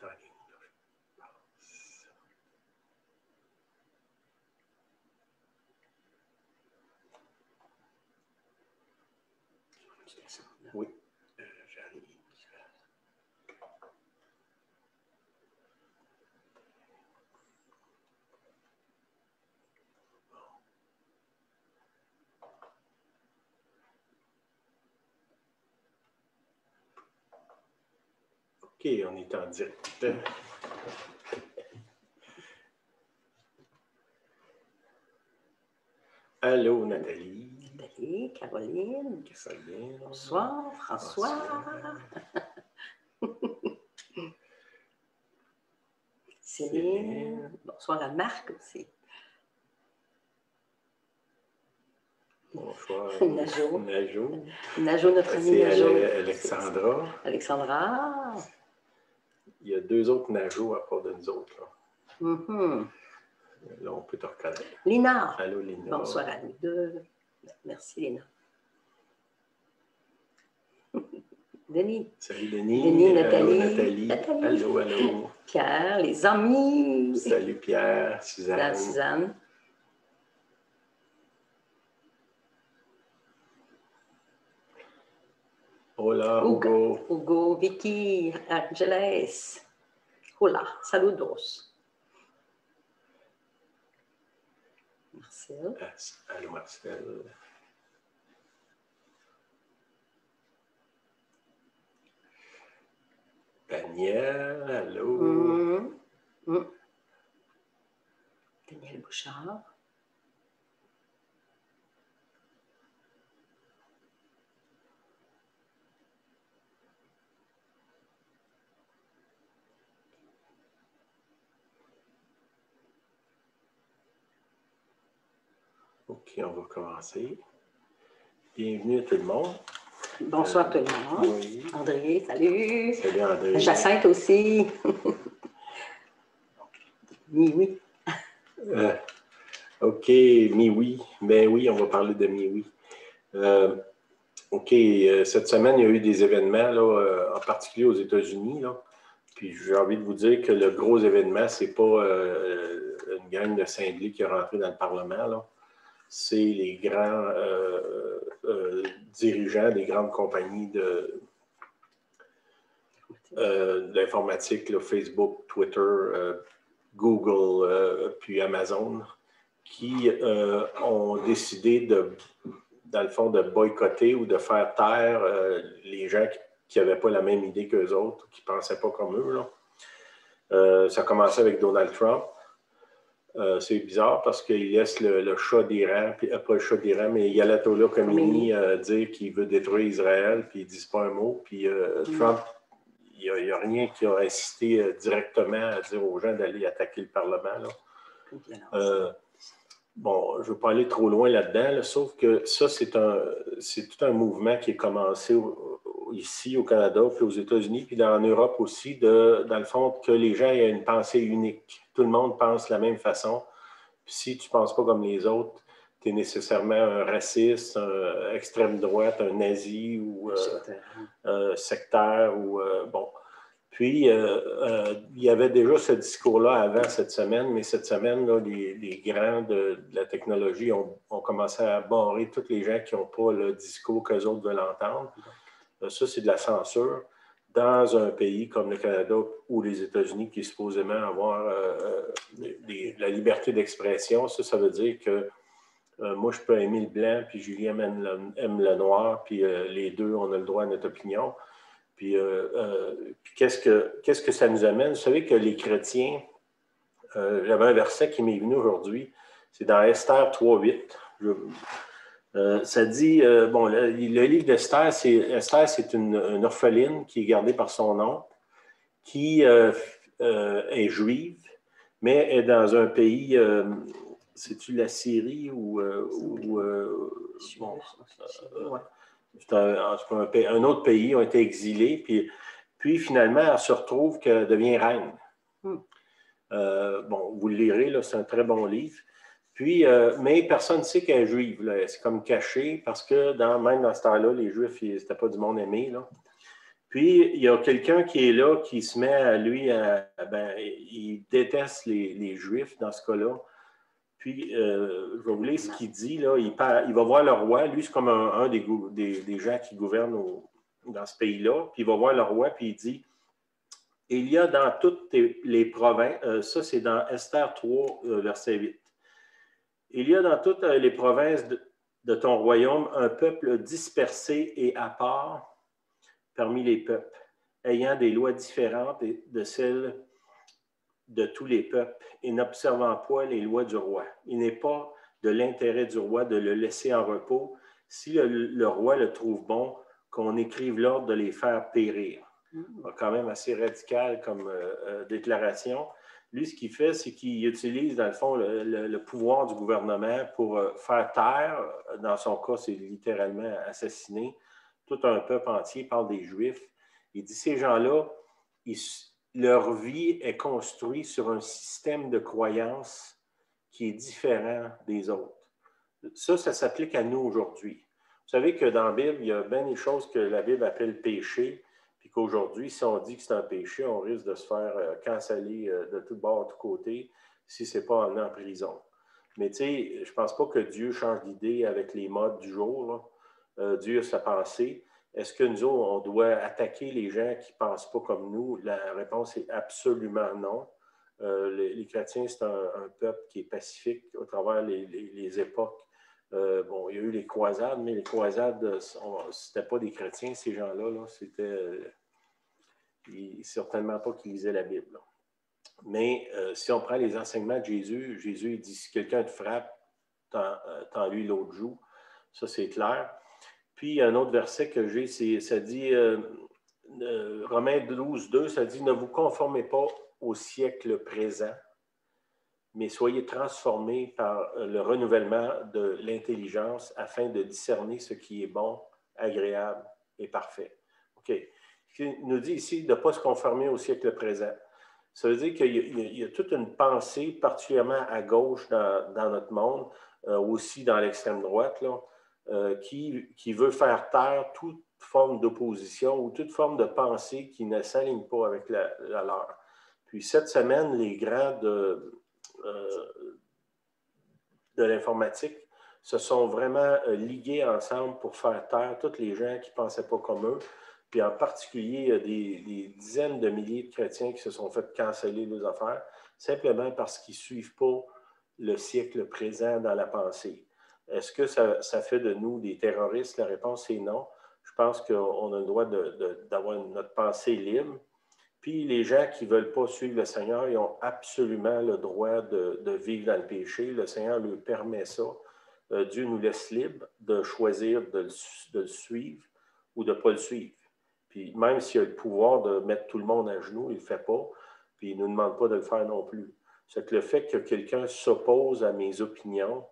est en ligne. Oui, j'arrive. OK, on est en direct. Allô, Nathalie. Nathalie, Caroline. Caroline. Bonsoir, François. Céline. Bonsoir à Marc aussi. Bonsoir. Najo. Najo. Najo, notre ami Najo. Alexandra. Alexandra. Il y a 2 autres Najo à part de nous autres. Là. Mm-hmm. Là, on peut te reconnaître. Lina. Allô, Lina. Bonsoir à nous deux. Merci, Lina. Denis. Salut, Denis. Denis, Nathalie. Allô, Nathalie. Allô, allô. Pierre, les amis. Salut, Pierre. Suzanne. Suzanne. Hola, Hugo. Hugo, Vicky, Angeles. Hola, saludos. Marcel. Allô, Marcel. Daniel, allô. Daniel Bouchard. OK, on va commencer. Bienvenue à tout le monde. Bonsoir tout le monde. Oui. André, salut. Salut André. Jacinthe aussi. Miwi. OK, Miwi. Ben oui, on va parler de Miwi. OK, cette semaine, il y a eu des événements, là, en particulier aux États-Unis. Là. Puis j'ai envie de vous dire que le gros événement, c'est pas une gang de cinglés qui est rentrée dans le Parlement. Là. C'est les grands dirigeants des grandes compagnies d'informatique, Facebook, Twitter, Google, puis Amazon, qui ont décidé dans le fond, de boycotter ou de faire taire les gens qui n'avaient pas la même idée qu'eux autres, qui ne pensaient pas comme eux. Là. Ça a commencé avec Donald Trump. C'est bizarre parce qu'il laisse le chat d'Iran, puis pas le chat d'Iran, mais Ayatollah Khomeini dire qu'il veut détruire Israël, puis ils ne disent pas un mot. Puis Trump, il n'y a rien qui a incité directement à dire aux gens d'aller attaquer le Parlement. Là. Bon, je ne veux pas aller trop loin là-dedans, là, sauf que ça, c'est tout un mouvement qui est commencé ici au Canada, puis aux États-Unis, puis en Europe aussi, dans le fond, que les gens aient une pensée unique. Tout le monde pense de la même façon. Puis si tu ne penses pas comme les autres, tu es nécessairement un raciste, un extrême droite, un nazi ou sectaire ou bon. Puis, il y avait déjà ce discours-là avant cette semaine, mais cette semaine, là, les grands de la technologie ont commencé à barrer tous les gens qui n'ont pas le discours qu'eux autres veulent entendre. Ça, c'est de la censure dans un pays comme le Canada ou les États-Unis qui est supposément avoir la liberté d'expression. Ça veut dire que moi, je peux aimer le blanc, puis Julien aime le noir, puis les deux, on a le droit à notre opinion. Puis qu'est-ce que ça nous amène? Vous savez que les chrétiens, j'avais un verset qui m'est venu aujourd'hui, c'est dans Esther 3:8. Ça dit, bon, le livre d'Esther, c'est une orpheline qui est gardée par son oncle, qui est juive, mais est dans un pays, c'est-tu la Syrie ou bon, un autre pays, ont été exilés, puis finalement, elle se retrouve qu'elle devient reine. Bon, vous le lirez, là, c'est un très bon livre. Puis, mais personne ne sait qu'elle est juive. C'est comme caché, parce que même dans ce temps-là, les Juifs, c'était pas du monde aimé. Là. Puis, il y a quelqu'un qui est là, qui se met à lui, il déteste les Juifs dans ce cas-là. Puis, je vais vous lire ce qu'il dit. Là. Il va voir le roi. Lui, c'est comme un des gens qui gouvernent dans ce pays-là. Puis, il va voir le roi, puis il dit, « Il y a dans toutes les provinces, ça c'est dans Esther 3, verset 8, « Il y a dans toutes les provinces de ton royaume un peuple dispersé et à part parmi les peuples, ayant des lois différentes de celles de tous les peuples et n'observant pas les lois du roi. Il n'est pas de l'intérêt du roi de le laisser en repos si le roi le trouve bon qu'on écrive l'ordre de les faire périr. » Quand même assez radical comme déclaration. Lui, ce qu'il fait, c'est qu'il utilise, dans le fond, le pouvoir du gouvernement pour faire taire. Dans son cas, c'est littéralement assassiner tout un peuple entier. Il parle des Juifs. Il dit, ces gens-là, leur vie est construite sur un système de croyances qui est différent des autres. Ça s'applique à nous aujourd'hui. Vous savez que dans la Bible, il y a bien des choses que la Bible appelle péché, puis qu'aujourd'hui, si on dit que c'est un péché, on risque de se faire canceller de tout bord, de tout côté, si ce n'est pas emmené en prison. Mais tu sais, je ne pense pas que Dieu change d'idée avec les modes du jour. Dieu a sa pensée. Est-ce que nous autres, on doit attaquer les gens qui ne pensent pas comme nous? La réponse est absolument non. Les chrétiens, c'est un peuple qui est pacifique au travers les époques. Bon, il y a eu les croisades, mais les croisades, c'était pas des chrétiens, ces gens-là. Là. C'était certainement pas qu'ils lisaient la Bible. Là. Mais si on prend les enseignements de Jésus, Jésus il dit, si quelqu'un te frappe, tends-lui l'autre joue. Ça, c'est clair. Puis, un autre verset que j'ai, ça dit, Romains 12, 2, ça dit, ne vous conformez pas au siècle présent, mais soyez transformés par le renouvellement de l'intelligence afin de discerner ce qui est bon, agréable et parfait. OK. Il nous dit ici de ne pas se conformer au siècle présent. Ça veut dire qu'il y a toute une pensée, particulièrement à gauche dans notre monde, aussi dans l'extrême droite, là, qui veut faire taire toute forme d'opposition ou toute forme de pensée qui ne s'aligne pas avec la leur. Puis cette semaine, les grands de l'informatique se sont vraiment ligués ensemble pour faire taire tous les gens qui ne pensaient pas comme eux. Puis en particulier, il y a des dizaines de milliers de chrétiens qui se sont fait canceller leurs affaires, simplement parce qu'ils ne suivent pas le siècle présent dans la pensée. Est-ce que ça fait de nous des terroristes? La réponse est non. Je pense qu'on a le droit d'avoir notre pensée libre. Puis les gens qui ne veulent pas suivre le Seigneur, ils ont absolument le droit de vivre dans le péché. Le Seigneur leur permet ça. Dieu nous laisse libre de choisir de le suivre ou de ne pas le suivre. Puis même s'il a le pouvoir de mettre tout le monde à genoux, il ne le fait pas. Puis il ne nous demande pas de le faire non plus. C'est que le fait que quelqu'un s'oppose à mes opinions,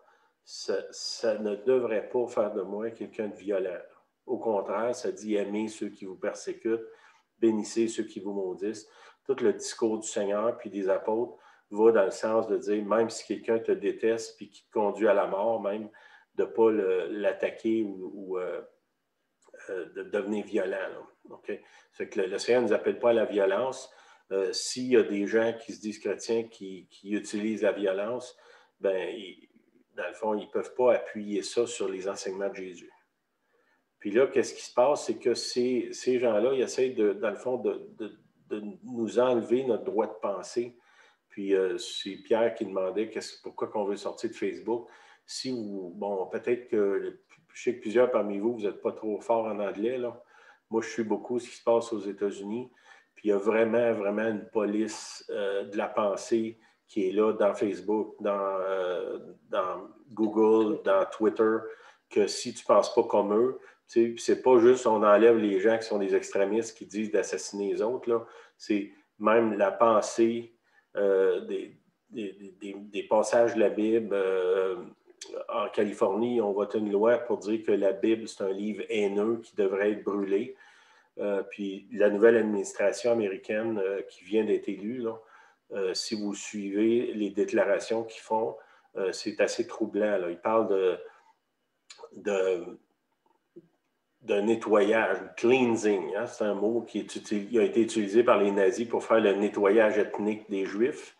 ça ne devrait pas faire de moi quelqu'un de violent. Au contraire, ça dit aimer ceux qui vous persécutent, bénissez ceux qui vous maudissent. Tout le discours du Seigneur puis des apôtres va dans le sens de dire, même si quelqu'un te déteste puis qui te conduit à la mort, même de ne pas l'attaquer ou de devenir violent. Là. Okay? C'est que le Seigneur ne nous appelle pas à la violence. S'il y a des gens qui se disent chrétiens qui utilisent la violence, ben, dans le fond, ils ne peuvent pas appuyer ça sur les enseignements de Jésus. Puis là, qu'est-ce qui se passe? C'est que ces gens-là, ils essayent, dans le fond, de nous enlever notre droit de penser. Puis c'est Pierre qui demandait pourquoi on veut sortir de Facebook. Si vous, bon, peut-être que, je sais que plusieurs parmi vous, vous n'êtes pas trop forts en anglais, là. Moi, je suis beaucoup ce qui se passe aux États-Unis. Puis il y a vraiment, vraiment une police de la pensée qui est là dans Facebook, dans Google, dans Twitter, que si tu ne penses pas comme eux, c'est pas juste on enlève les gens qui sont des extrémistes qui disent d'assassiner les autres, là. C'est même la pensée des passages de la Bible. En Californie, on vote une loi pour dire que la Bible, c'est un livre haineux qui devrait être brûlé. Puis la nouvelle administration américaine qui vient d'être élue, là, si vous suivez les déclarations qu'ils font, c'est assez troublant. Là. Ils parlent de nettoyage, cleansing. Hein? C'est un mot qui a été utilisé par les nazis pour faire le nettoyage ethnique des Juifs,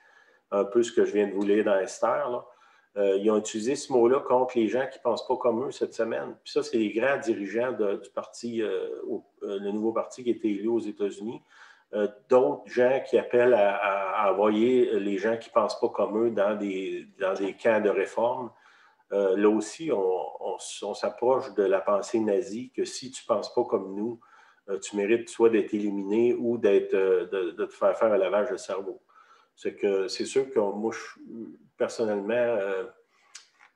un peu ce que je viens de vous lire dans Esther. Là. Ils ont utilisé ce mot-là contre les gens qui ne pensent pas comme eux cette semaine. Puis ça, c'est les grands dirigeants du parti, le nouveau parti qui a été élu aux États-Unis. D'autres gens qui appellent à envoyer les gens qui ne pensent pas comme eux dans des camps de réforme. Là aussi, on s'approche de la pensée nazie que si tu ne penses pas comme nous, tu mérites soit d'être éliminé ou de te faire un lavage de cerveau. C'est sûr que moi, personnellement,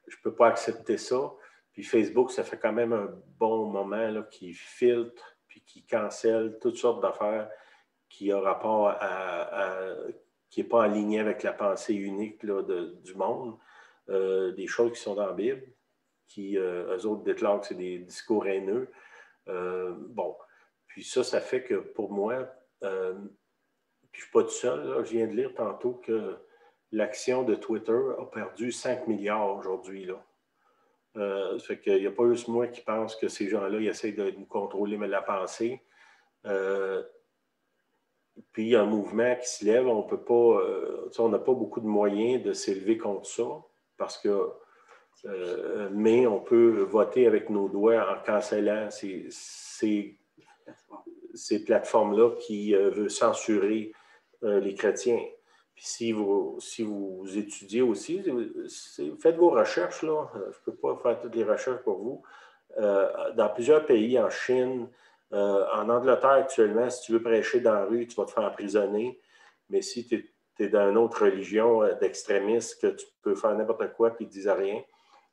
je ne peux pas accepter ça. Puis Facebook, ça fait quand même un bon moment là, qui filtre puis qui cancelle toutes sortes d'affaires qui ont rapport qui n'est pas en ligne avec la pensée unique là, du monde. Des choses qui sont dans la Bible, qui, eux autres, déclarent que c'est des discours haineux. Bon, puis ça fait que pour moi, puis je ne suis pas tout seul, là, je viens de lire tantôt que l'action de Twitter a perdu 5 milliards aujourd'hui. Ça fait qu'il n'y a pas juste moi qui pense que ces gens-là, ils essayent de nous contrôler la pensée. Puis il y a un mouvement qui se lève, on peut pas, on n'a pas beaucoup de moyens de s'élever contre ça, parce que mais on peut voter avec nos doigts en cancellant ces plateformes-là qui veulent censurer les chrétiens. Puis si vous étudiez aussi, faites vos recherches, là. Je ne peux pas faire toutes les recherches pour vous. Dans plusieurs pays, en Chine, en Angleterre actuellement, si tu veux prêcher dans la rue, tu vas te faire emprisonner. Mais si tu es dans une autre religion d'extrémistes, que tu peux faire n'importe quoi et ils ne disent rien,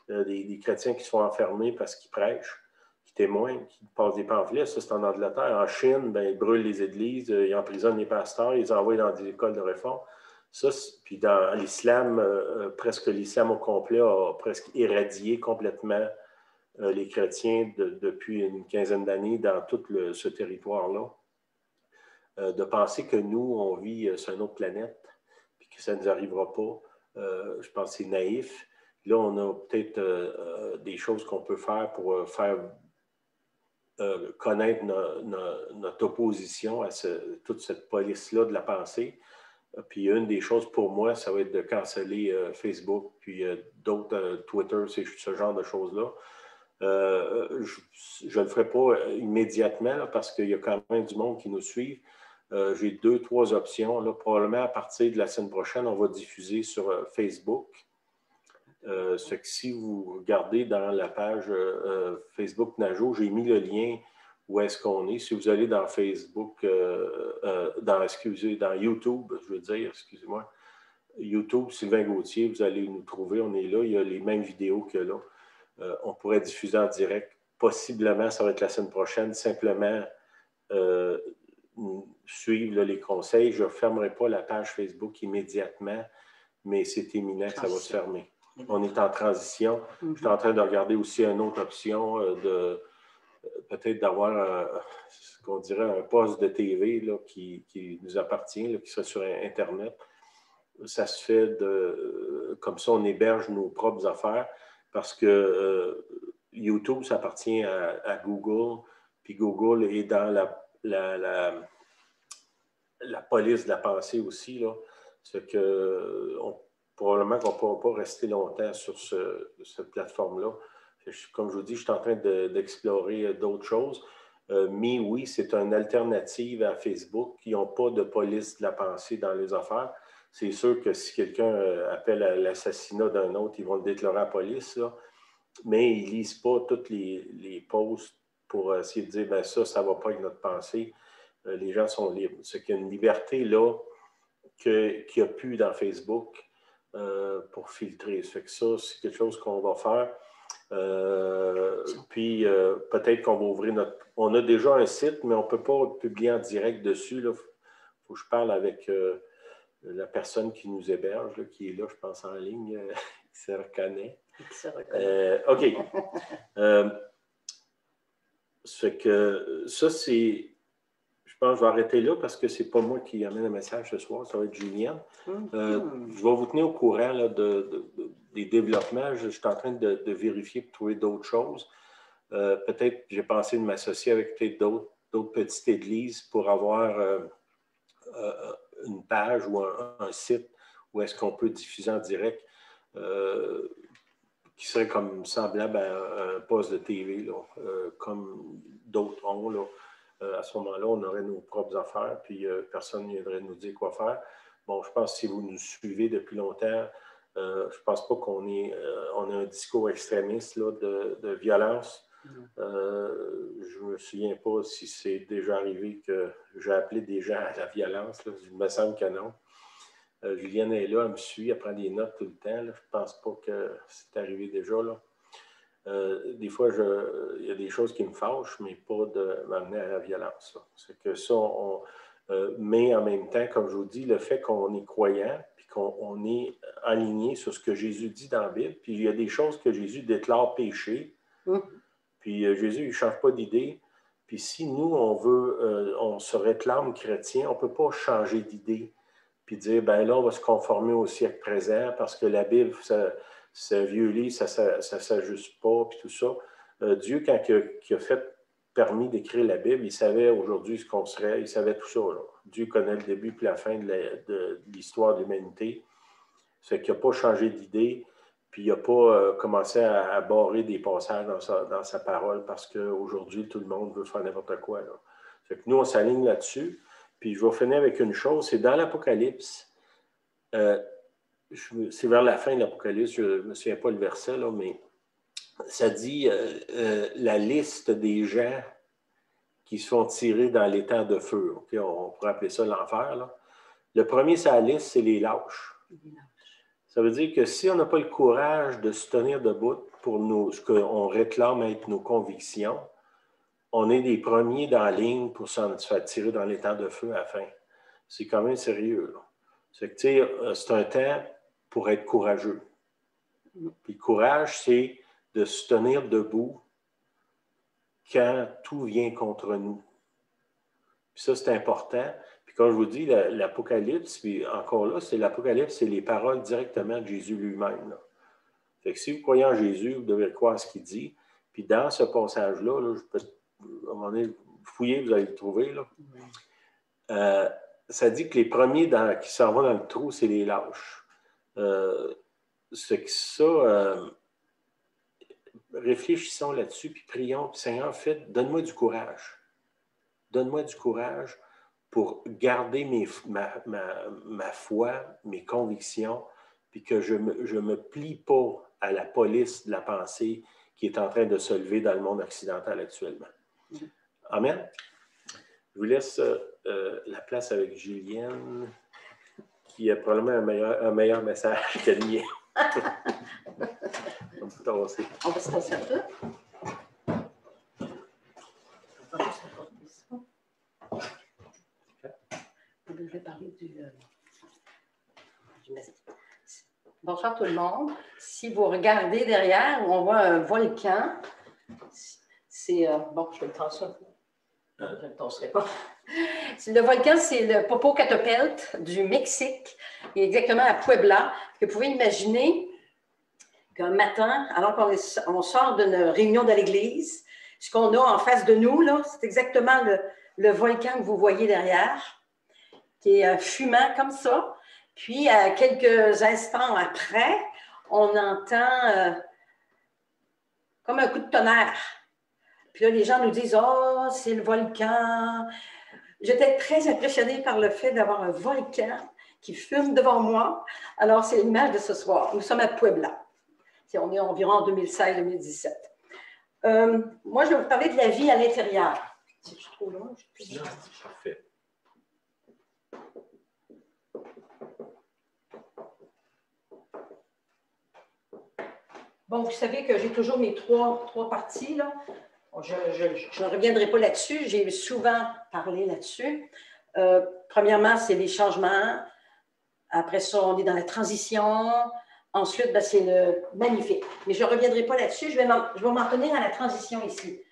des chrétiens qui se font enfermer parce qu'ils prêchent, qui témoignent, qui passent des pamphlets, ça c'est en Angleterre. En Chine, ben, ils brûlent les églises, ils emprisonnent les pasteurs, ils les envoient dans des écoles de réforme. Ça, puis dans l'islam, presque l'islam au complet a presque éradié complètement les chrétiens depuis une quinzaine d'années dans tout ce territoire-là. De penser que nous, on vit sur une autre planète, puis que ça ne nous arrivera pas, je pense que c'est naïf. Là, on a peut-être des choses qu'on peut faire pour faire connaître notre opposition à toute cette police-là de la pensée. Puis une des choses pour moi, ça va être de canceller Facebook, puis d'autres Twitter, ce genre de choses-là. Je ne le ferai pas immédiatement là, parce qu'il y a quand même du monde qui nous suit. J'ai 2, 3 options. Là, probablement à partir de la semaine prochaine, on va diffuser sur Facebook. Ce que si vous regardez dans la page Facebook Najo, j'ai mis le lien où est-ce qu'on est. Si vous allez dans Facebook, dans YouTube, je veux dire, excusez-moi, YouTube, Sylvain Gauthier, vous allez nous trouver, on est là, il y a les mêmes vidéos que là. On pourrait diffuser en direct. Possiblement, ça va être la semaine prochaine, simplement suivre là, les conseils. Je ne fermerai pas la page Facebook immédiatement, mais c'est imminent que ça va se fermer. On est en transition. Je suis en train de regarder aussi une autre option peut-être d'avoir ce qu'on dirait un poste de TV là, qui nous appartient, là, qui serait sur Internet. Ça se fait comme ça, on héberge nos propres affaires parce que YouTube, ça appartient à Google, puis Google est dans la police de la pensée aussi. Là. C'est que probablement qu'on ne pourra pas rester longtemps sur cette plateforme-là. Comme je vous dis, je suis en train d'explorer d'autres choses. Mais oui, c'est une alternative à Facebook. Ils n'ont pas de police de la pensée dans les affaires. C'est sûr que si quelqu'un appelle à l'assassinat d'un autre, ils vont le déclarer à la police. Là. Mais ils ne lisent pas tous les posts pour essayer de dire ben ça ne va pas avec notre pensée. Les gens sont libres. C'est qu'il y a une liberté là qu'il n'y a plus dans Facebook. Pour filtrer. Ça fait que ça, c'est quelque chose qu'on va faire. Puis peut-être qu'on va ouvrir On a déjà un site, mais on ne peut pas publier en direct dessus. Il faut que je parle avec la personne qui nous héberge, là, qui est là, je pense, en ligne, qui se reconnaît. OK. Ça fait que ça, c'est... Je pense que je vais arrêter là parce que ce n'est pas moi qui amène le message ce soir, ça va être Julienne. Je vais vous tenir au courant là, des développements. Je suis en train de vérifier pour trouver d'autres choses. Peut-être j'ai pensé de m'associer avec peut-être d'autres petites églises pour avoir une page ou un site où est-ce qu'on peut diffuser en direct qui serait comme semblable à un poste de TV, là, comme d'autres ont. Là. À ce moment-là, on aurait nos propres affaires, puis personne ne viendrait nous dire quoi faire. Bon, je pense que si vous nous suivez depuis longtemps, je ne pense pas qu'on on a un discours extrémiste là, de violence. Je ne me souviens pas si c'est déjà arrivé que j'ai appelé des gens à la violence. Là. Il me semble que non. Julienne est là, elle me suit, elle prend des notes tout le temps. Là. Je ne pense pas que c'est arrivé déjà. Là. Des fois, il y a des choses qui me fâchent, mais pas de m'amener à la violence. C'est que ça, mais en même temps, comme je vous dis, le fait qu'on est croyant, puis qu'on est aligné sur ce que Jésus dit dans la Bible, puis il y a des choses que Jésus déclare péché, puis Jésus, il ne change pas d'idée. Puis si nous, on se réclame chrétien, on ne peut pas changer d'idée, puis dire, ben là, on va se conformer au siècle présent, parce que la Bible, c'est un vieux livre, ça ne s'ajuste pas, puis tout ça. Dieu, quand il a permis d'écrire la Bible, il savait aujourd'hui ce qu'on serait, il savait tout ça. Là. Dieu connaît le début puis la fin de l'histoire de l'humanité. C'est qu'il n'a pas changé d'idée, puis il n'a pas commencé à barrer des passages dans sa parole parce qu'aujourd'hui, tout le monde veut faire n'importe quoi. Là. Fait que nous, on s'aligne là-dessus. Puis je vais finir avec une chose, c'est dans l'Apocalypse, c'est vers la fin de l'Apocalypse, je ne me souviens pas le verset, là, mais ça dit la liste des gens qui se font tirer dans l'étang de feu. Okay? On pourrait appeler ça l'enfer. Là. Le premier sur la liste, c'est les lâches. Ça veut dire que si on n'a pas le courage de se tenir debout pour ce qu'on réclame être nos convictions, on est les premiers dans la ligne pour se faire tirer dans l'étang de feu à la fin. C'est quand même sérieux. C'est un temps pour être courageux. Puis le courage, c'est de se tenir debout quand tout vient contre nous. Puis ça, c'est important. Puis comme je vous dis, l'Apocalypse, puis encore là, l'Apocalypse, c'est les paroles directement de Jésus lui-même. Là. Fait que si vous croyez en Jésus, vous devez croire ce qu'il dit. Puis dans ce passage-là, là, à un moment donné, fouillez, vous allez le trouver. Là. Ça dit que les premiers qui s'en vont dans le trou, c'est les lâches. C'est que ça, réfléchissons là-dessus, puis prions, puis Seigneur, donne-moi du courage. Donne-moi du courage pour garder ma foi, mes convictions, puis que je me plie pas à la police de la pensée qui est en train de se lever dans le monde occidental actuellement. Amen. Je vous laisse la place avec Julienne, qui a probablement un meilleur message que le mien. On va se tasser un peu. Je vais parler du Bonsoir tout le monde. Si vous regardez derrière, on voit un volcan. C'est bon, je vais le tasser un peu. Je ne le tasserai pas. Le volcan, c'est le Popocatépetl du Mexique, exactement à Puebla. Vous pouvez imaginer qu'un matin, alors qu'on sort d'une réunion de l'église, ce qu'on a en face de nous, là, c'est exactement le volcan que vous voyez derrière, qui est fumant comme ça. Puis, quelques instants après, on entend comme un coup de tonnerre. Puis là, les gens nous disent « Oh, c'est le volcan ». J'étais très impressionnée par le fait d'avoir un volcan qui fume devant moi. Alors, c'est l'image de ce soir. Nous sommes à Puebla. On est environ en 2016-2017. Moi, je vais vous parler de la vie à l'intérieur. Si je suis trop loin, je suis... Non, c'est parfait. Bon, vous savez que j'ai toujours mes trois parties, là. Je ne reviendrai pas là-dessus. J'ai souvent parlé là-dessus. Premièrement, c'est les changements. Après ça, on est dans la transition. Ensuite, c'est le magnifique. Mais je ne reviendrai pas là-dessus. Je vais m'en tenir à la transition ici.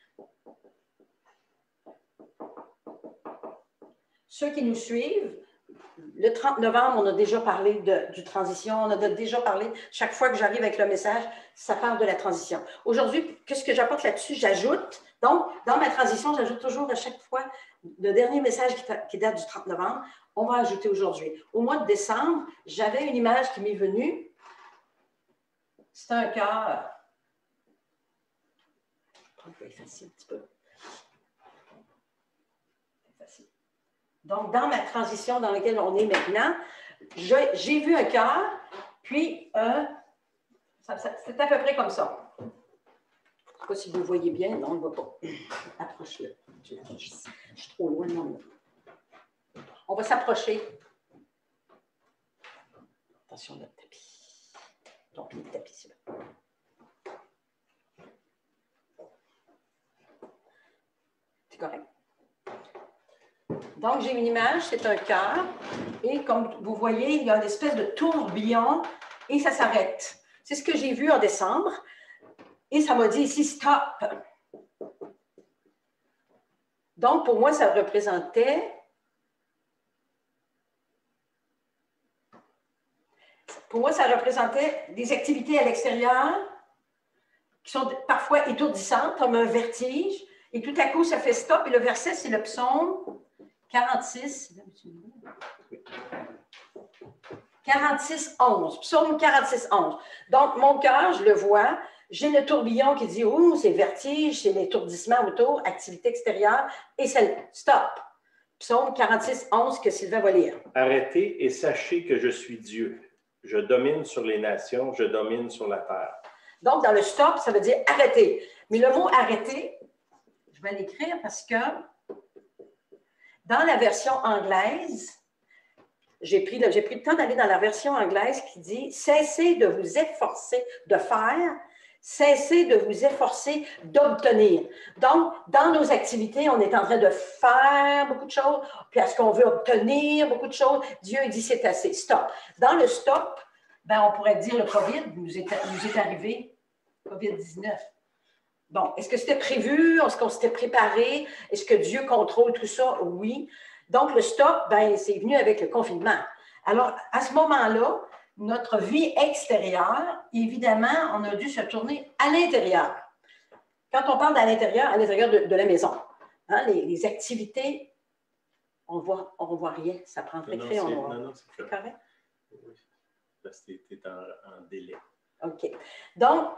Ceux qui nous suivent, Le 30 novembre, on a déjà parlé du transition, on a déjà parlé, chaque fois que j'arrive avec le message, ça parle de la transition. Aujourd'hui, qu'est-ce que j'apporte là-dessus? J'ajoute, donc, dans ma transition, j'ajoute toujours à chaque fois le dernier message qui date du 30 novembre, on va ajouter aujourd'hui. Au mois de décembre, j'avais une image qui m'est venue. C'est un cœur. Je vais effacer un petit peu. Facile. Donc, dans ma transition dans laquelle on est maintenant, j'ai vu un cœur, puis c'est à peu près comme ça. Je ne sais pas si vous voyez bien. Non, on ne voit pas. Approche-le. Je suis trop loin. Non. On va s'approcher. Attention, le tapis. Donc, le tapis, c'est là. C'est correct. Donc, j'ai une image, c'est un cœur. Et comme vous voyez, il y a une espèce de tourbillon et ça s'arrête. C'est ce que j'ai vu en décembre. Et ça m'a dit ici, stop. Donc, pour moi, ça représentait... Pour moi, ça représentait des activités à l'extérieur qui sont parfois étourdissantes, comme un vertige. Et tout à coup, ça fait stop. Et le verset, c'est le psaume 46. 46, 11. Psaume 46, 11. Donc, mon cœur, je le vois. J'ai le tourbillon qui dit, oh, c'est vertige, c'est l'étourdissement autour, activité extérieure. Et c'est stop. Psaume 46, 11 que Sylvain va lire. Arrêtez et sachez que je suis Dieu. Je domine sur les nations, je domine sur la terre. Donc, dans le stop, ça veut dire arrêter. Mais le mot arrêter, je vais l'écrire parce que dans la version anglaise, j'ai pris le temps d'aller dans la version anglaise qui dit « Cessez de vous efforcer de faire, cessez de vous efforcer d'obtenir. » Donc, dans nos activités, on est en train de faire beaucoup de choses, puis est-ce qu'on veut obtenir beaucoup de choses? Dieu dit « C'est assez, stop. » Dans le stop, ben, on pourrait dire le COVID nous est arrivé, COVID-19. Bon, est-ce que c'était prévu? Est-ce qu'on s'était préparé? Est-ce que Dieu contrôle tout ça? Oui. Donc, le stop, ben, c'est venu avec le confinement. Alors, à ce moment-là, notre vie extérieure, évidemment, on a dû se tourner à l'intérieur. Quand on parle à l'intérieur de la maison, hein, les activités, on ne voit rien. Ça prendrait créer, on voit. Non, c'est correct? Oui, parce que tu es en délai. OK. Donc,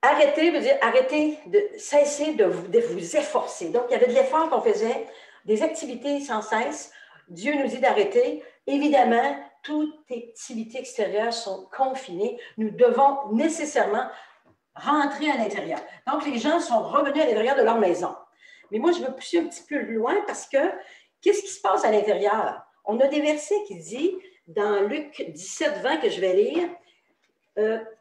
arrêter veut dire arrêter de cesser de vous efforcer. Donc, il y avait de l'effort qu'on faisait, des activités sans cesse. Dieu nous dit d'arrêter. Évidemment, toutes les activités extérieures sont confinées. Nous devons nécessairement rentrer à l'intérieur. Donc, les gens sont revenus à l'intérieur de leur maison. Mais moi, je veux pousser un petit peu plus loin parce que qu'est-ce qui se passe à l'intérieur? On a des versets qui disent, dans Luc 17, 20, que je vais lire,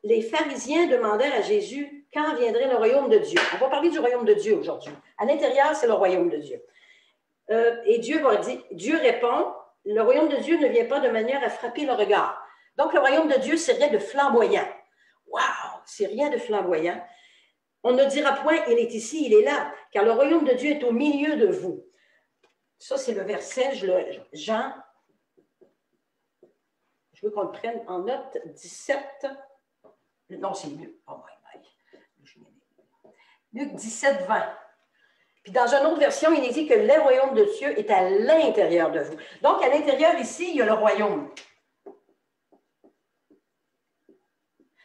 les pharisiens demandèrent à Jésus quand viendrait le royaume de Dieu. On va parler du royaume de Dieu aujourd'hui. À l'intérieur, c'est le royaume de Dieu. Et Dieu répond, le royaume de Dieu ne vient pas de manière à frapper le regard. Donc, le royaume de Dieu, c'est rien de flamboyant. Waouh, c'est rien de flamboyant. On ne dira point, il est ici, il est là, car le royaume de Dieu est au milieu de vous. Ça, c'est le verset, Jean. Je veux qu'on le prenne en note, 17. Non, c'est Luc. Oh my God. Luc 17, 20. Puis dans une autre version, il est dit que le royaume de Dieu est à l'intérieur de vous. Donc, à l'intérieur, ici, il y a le royaume.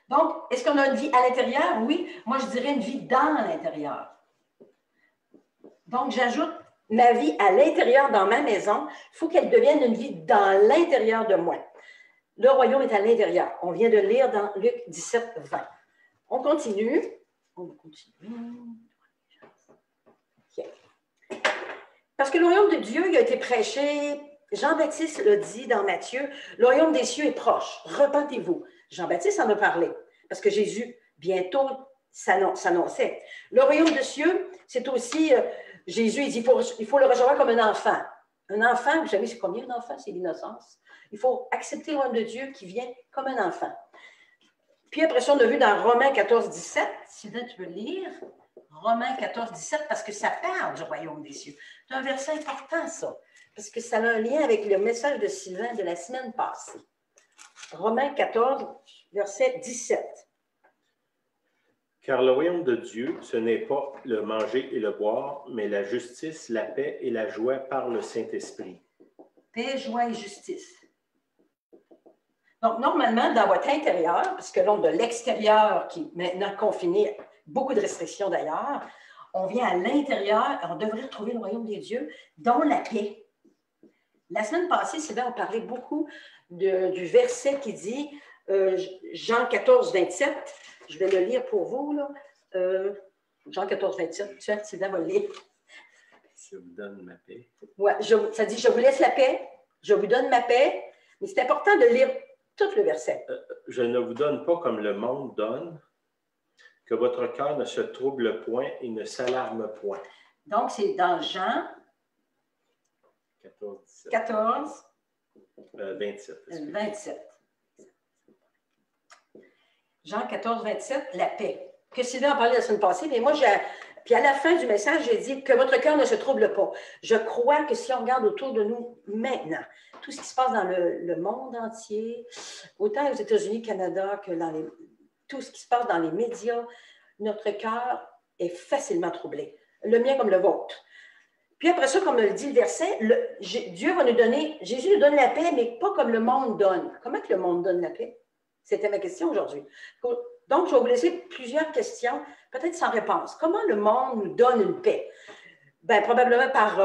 Donc, est-ce qu'on a une vie à l'intérieur? Oui. Moi, je dirais une vie dans l'intérieur. Donc, j'ajoute ma vie à l'intérieur dans ma maison. Il faut qu'elle devienne une vie dans l'intérieur de moi. Le royaume est à l'intérieur. On vient de lire dans Luc 17, 20. On continue. On va continuer. Okay. Parce que le royaume de Dieu, il a été prêché, Jean-Baptiste l'a dit dans Matthieu, le royaume des cieux est proche, repentez-vous. Jean-Baptiste en a parlé, parce que Jésus, bientôt, s'annonçait. Le royaume des cieux, c'est aussi, Jésus, il dit, il faut le recevoir comme un enfant. Un enfant, vous savez, c'est combien un enfant? C'est l'innocence. Il faut accepter le royaume de Dieu qui vient comme un enfant. Puis après ça, on a vu dans Romains 14, 17, Sylvain, tu veux lire? Romains 14, 17, parce que ça parle du royaume des cieux. C'est un verset important, ça. parce que ça a un lien avec le message de Sylvain de la semaine passée. Romains 14, verset 17. Car le royaume de Dieu, ce n'est pas le manger et le boire, mais la justice, la paix et la joie par le Saint-Esprit. Paix, joie et justice. Donc, normalement, dans votre intérieur, parce que l'on de l'extérieur, qui est maintenant confiné, beaucoup de restrictions d'ailleurs, on vient à l'intérieur, on devrait trouver le royaume des dieux, dont la paix. La semaine passée, Sylvain, on parlait beaucoup du verset qui dit, Jean 14, 27, je vais le lire pour vous, là. Jean 14, 27, tiens, Sylvain va le lire. Je vous donne ma paix. Ouais, ça dit, je vous laisse la paix, je vous donne ma paix, mais c'est important de lire tout le verset. Je ne vous donne pas comme le monde donne, que votre cœur ne se trouble point et ne s'alarme point. Donc, c'est dans Jean 14, 27. 27. Jean 14, 27, la paix. Que Sylvain a parlé la semaine passée, mais moi, puis à la fin du message, j'ai dit que votre cœur ne se trouble pas. Je crois que si on regarde autour de nous maintenant, tout ce qui se passe dans le monde entier, autant aux États-Unis, Canada, que dans tout ce qui se passe dans les médias, notre cœur est facilement troublé. Le mien comme le vôtre. Puis après ça, comme le dit le verset, Dieu va nous donner, Jésus nous donne la paix, mais pas comme le monde donne. Comment que le monde donne la paix? C'était ma question aujourd'hui. Donc, je vais vous laisser plusieurs questions, peut-être sans réponse. Comment le monde nous donne une paix? Bien, probablement par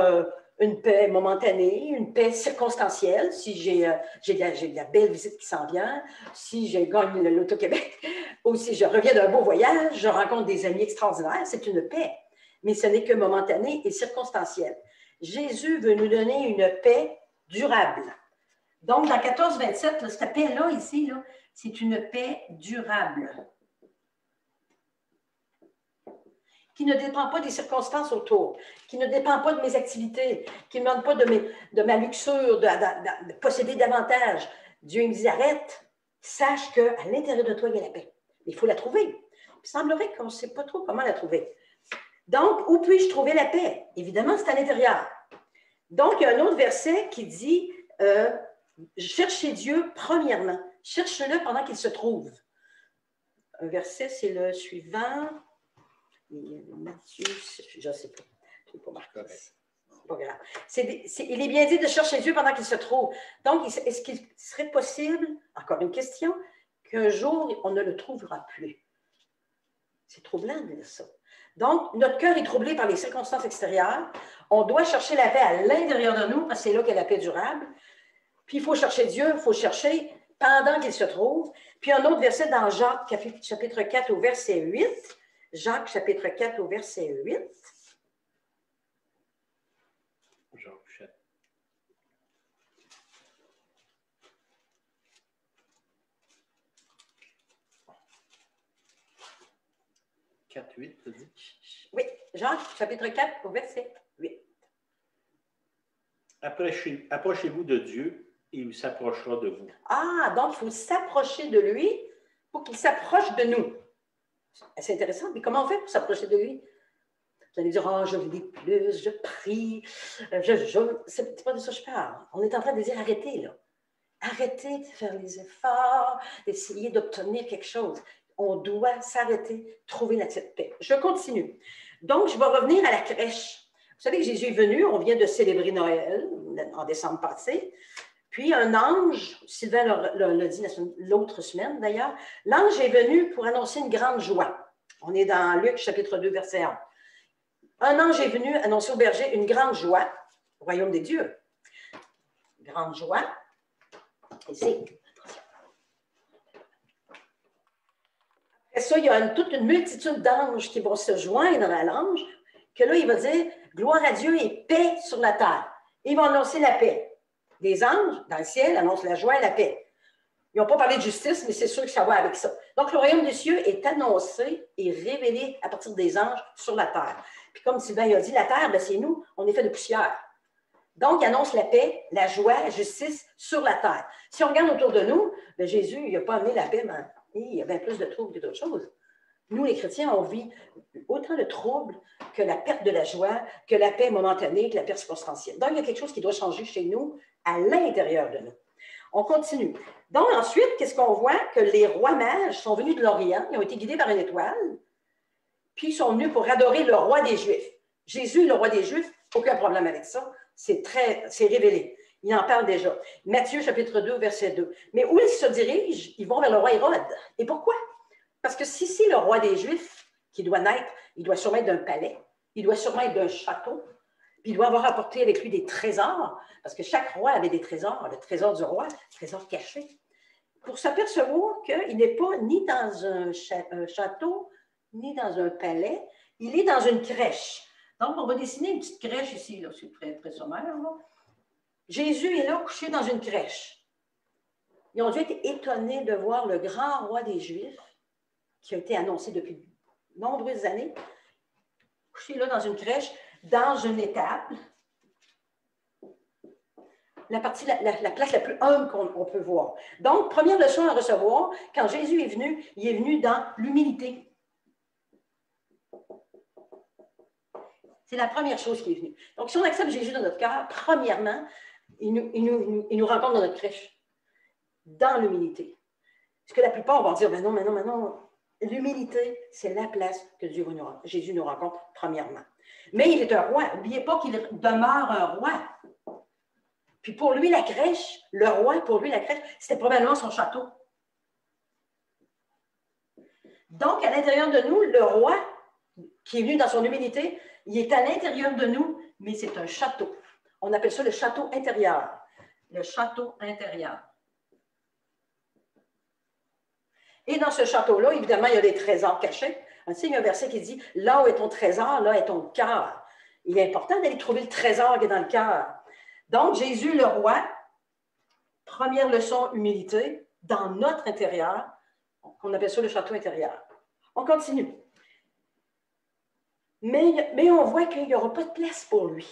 une paix momentanée, une paix circonstancielle, si j'ai de la belle visite qui s'en vient, si je gagne le Loto-Québec, ou si je reviens d'un beau voyage, je rencontre des amis extraordinaires, c'est une paix. Mais ce n'est que momentané et circonstanciel. Jésus veut nous donner une paix durable. Donc, dans 14, 27, cette paix-là, ici, là, c'est une paix durable, qui ne dépend pas des circonstances autour, qui ne dépend pas de mes activités, qui ne demande pas de ma luxure, de posséder davantage. Dieu me dit, arrête, sache qu'à l'intérieur de toi, il y a la paix. Il faut la trouver. Il semblerait qu'on ne sait pas trop comment la trouver. Donc, où puis-je trouver la paix? Évidemment, c'est à l'intérieur. Donc, il y a un autre verset qui dit, cherchez Dieu premièrement. Cherche-le pendant qu'il se trouve. Un verset, c'est le suivant. Matthieu, je ne sais pas. Je n'ai pas marqué. C'est pas grave. Il est bien dit de chercher Dieu pendant qu'il se trouve. Donc, est-ce qu'il serait possible, encore une question, qu'un jour, on ne le trouvera plus? C'est troublant de dire ça. Donc, notre cœur est troublé par les circonstances extérieures. On doit chercher la paix à l'intérieur de nous, parce que c'est là qu'il y a la paix durable. Puis, il faut chercher Dieu, il faut chercher pendant qu'il se trouve. Puis, un autre verset dans Jacques, chapitre 4, au verset 8. Jacques, chapitre 4, au verset 8. Jacques 4, 8, tu dis? Oui, Jacques, chapitre 4, au verset 8. Approchez-vous de Dieu et il s'approchera de vous. Ah, donc il faut s'approcher de lui pour qu'il s'approche de nous. C'est intéressant, mais comment on fait pour s'approcher de lui? Vous allez dire, oh, je lis plus, je prie, c'est pas de ça que je parle. On est en train de dire, arrêtez, là. Arrêtez de faire les efforts, d'essayer d'obtenir quelque chose. On doit s'arrêter, trouver la petite paix. Je continue. Donc, je vais revenir à la crèche. Vous savez que Jésus est venu, on vient de célébrer Noël en décembre passé. Puis un ange, Sylvain l'a dit l'autre semaine d'ailleurs, l'ange est venu pour annoncer une grande joie. On est dans Luc chapitre 2, verset 1. Un ange est venu annoncer au berger une grande joie, au royaume des dieux. Grande joie. Ici. Après ça, il y a toute une multitude d'anges qui vont se joindre à l'ange, que là, il va dire, gloire à Dieu et paix sur la terre. Ils vont annoncer la paix. Les anges, dans le ciel, annoncent la joie et la paix. Ils n'ont pas parlé de justice, mais c'est sûr que ça va avec ça. Donc, le royaume des cieux est annoncé et révélé à partir des anges sur la terre. Puis comme Sylvain a dit, la terre, c'est nous, on est fait de poussière. Donc, il annonce la paix, la joie, la justice sur la terre. Si on regarde autour de nous, bien, Jésus, il n'a pas amené la paix, mais il y a bien plus de troubles que d'autres choses. Nous, les chrétiens, on vit autant le trouble que la perte de la joie, que la paix momentanée, que la perte circonstancielle. Donc, il y a quelque chose qui doit changer chez nous, à l'intérieur de nous. On continue. Donc, ensuite, qu'est-ce qu'on voit? Que les rois mages sont venus de l'Orient, ils ont été guidés par une étoile, puis ils sont venus pour adorer le roi des Juifs. Jésus, le roi des Juifs, aucun problème avec ça. C'est révélé. Il en parle déjà. Matthieu, chapitre 2, verset 2. Mais où ils se dirigent? Ils vont vers le roi Hérode. Et pourquoi? Parce que si c'est le roi des Juifs qui doit naître, il doit sûrement être d'un palais, il doit sûrement être d'un château, puis il doit avoir apporté avec lui des trésors, parce que chaque roi avait des trésors, le trésor du roi, le trésor caché, pour s'apercevoir qu'il n'est pas ni dans un château, ni dans un palais, il est dans une crèche. Donc, on va dessiner une petite crèche ici, là, c'est très sommaire. Là. Jésus est là, couché dans une crèche. Ils ont dû être étonnés de voir le grand roi des Juifs, qui a été annoncé depuis de nombreuses années, couché là dans une crèche, dans une étable. La place la plus humble qu'on peut voir. Donc, première leçon à recevoir, quand Jésus est venu, il est venu dans l'humilité. C'est la première chose qui est venue. Donc, si on accepte Jésus dans notre cœur, premièrement, il nous rencontre dans notre crèche, dans l'humilité. Parce que la plupart vont dire, mais non. L'humilité, c'est la place que Jésus nous rencontre, premièrement. Mais il est un roi. N'oubliez pas qu'il demeure un roi. Puis pour lui, la crèche, le roi, pour lui, la crèche, c'était probablement son château. Donc, à l'intérieur de nous, le roi, qui est venu dans son humilité, il est à l'intérieur de nous, mais c'est un château. On appelle ça le château intérieur. Le château intérieur. Et dans ce château-là, évidemment, il y a des trésors cachés. Tu sais, il y a un verset qui dit « Là où est ton trésor, là est ton cœur. » Il est important d'aller trouver le trésor qui est dans le cœur. Donc, Jésus, le roi, première leçon, humilité, dans notre intérieur, on appelle ça le château intérieur. On continue. Mais on voit qu'il n'y aura pas de place pour lui.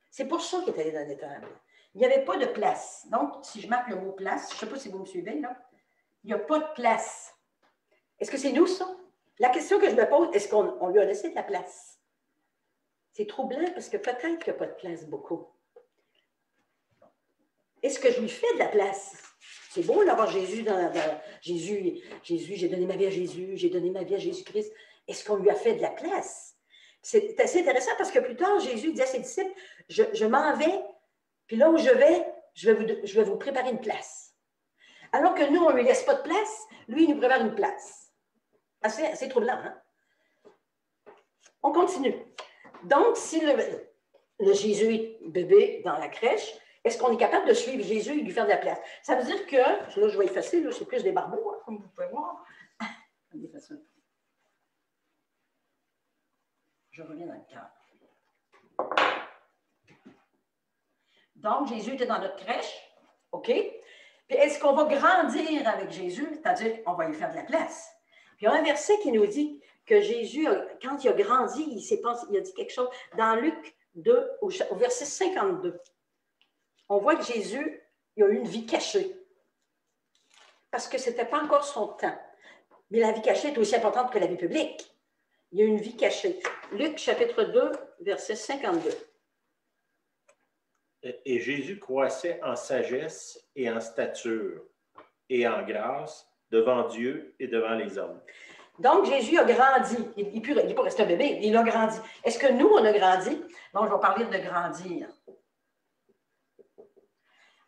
C'est pour ça qu'il est allé dans l'étable. Il n'y avait pas de place. Donc, si je marque le mot place, je ne sais pas si vous me suivez, là, il n'y a pas de place. Est-ce que c'est nous, ça? La question que je me pose, est-ce qu'on lui a laissé de la place? C'est troublant parce que peut-être qu'il n'y a pas de place beaucoup. Est-ce que je lui fais de la place? C'est beau d'avoir Jésus Jésus, j'ai donné ma vie à Jésus, j'ai donné ma vie à Jésus-Christ. Est-ce qu'on lui a fait de la place? C'est assez intéressant parce que plus tard, Jésus dit à ses disciples, je m'en vais, puis là où je vais vous préparer une place. Alors que nous, on ne lui laisse pas de place, lui, il nous prépare une place. Assez troublant, hein? On continue. Donc, si le Jésus bébé dans la crèche, est-ce qu'on est capable de suivre Jésus et lui faire de la place? Ça veut dire que, là, je vais effacer, là, c'est plus des barbeaux, hein, comme vous pouvez voir. Je reviens dans le cœur. Donc, Jésus était dans notre crèche, OK? Puis, est-ce qu'on va grandir avec Jésus? C'est-à-dire qu'on va lui faire de la place. Puis, il y a un verset qui nous dit que Jésus, quand il a grandi, il a dit quelque chose dans Luc 2, au verset 52. On voit que Jésus, il a eu une vie cachée. Parce que ce n'était pas encore son temps. Mais la vie cachée est aussi importante que la vie publique. Il y a une vie cachée. Luc, chapitre 2, verset 52. Et Jésus croissait en sagesse et en stature et en grâce devant Dieu et devant les hommes. Donc, Jésus a grandi. Il n'est pas resté un bébé, il a grandi. Est-ce que nous, on a grandi? Donc, je vais parler de grandir.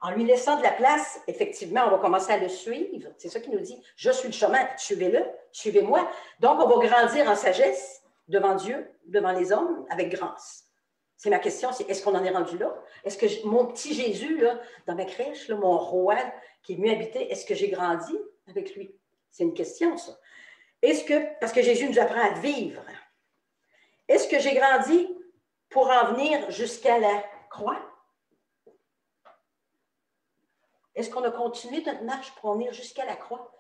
En lui laissant de la place, effectivement, on va commencer à le suivre. C'est ça qu'il nous dit. Je suis le chemin, suivez-le, suivez-moi. Donc, on va grandir en sagesse devant Dieu, devant les hommes, avec grâce. C'est ma question, c'est est-ce qu'on en est rendu là? Est-ce que mon petit Jésus, là, dans ma crèche, là, mon roi qui est venu habiter, est-ce que j'ai grandi avec lui? C'est une question, ça. Parce que Jésus nous apprend à vivre, est-ce que j'ai grandi pour en venir jusqu'à la croix? Est-ce qu'on a continué notre marche pour en venir jusqu'à la croix?